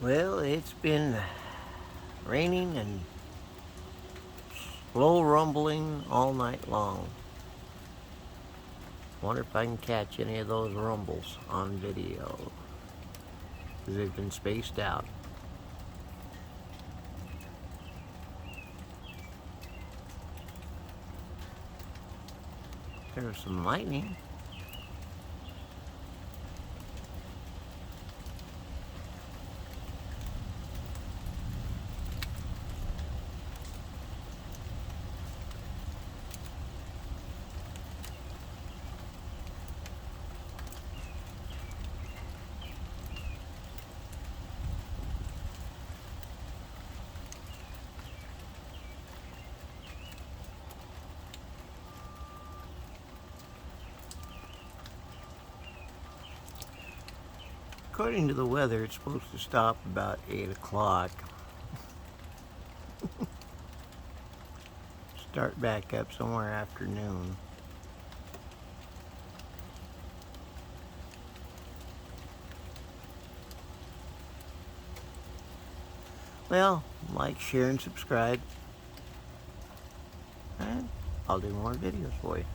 Well, it's been raining and slow rumbling all night long. Wonder if I can catch any of those rumbles on video, because they've been spaced out. There's some lightning. According to the weather, it's supposed to stop about 8 o'clock. Start back up somewhere afternoon. Well, like, share, and subscribe. And I'll do more videos for you.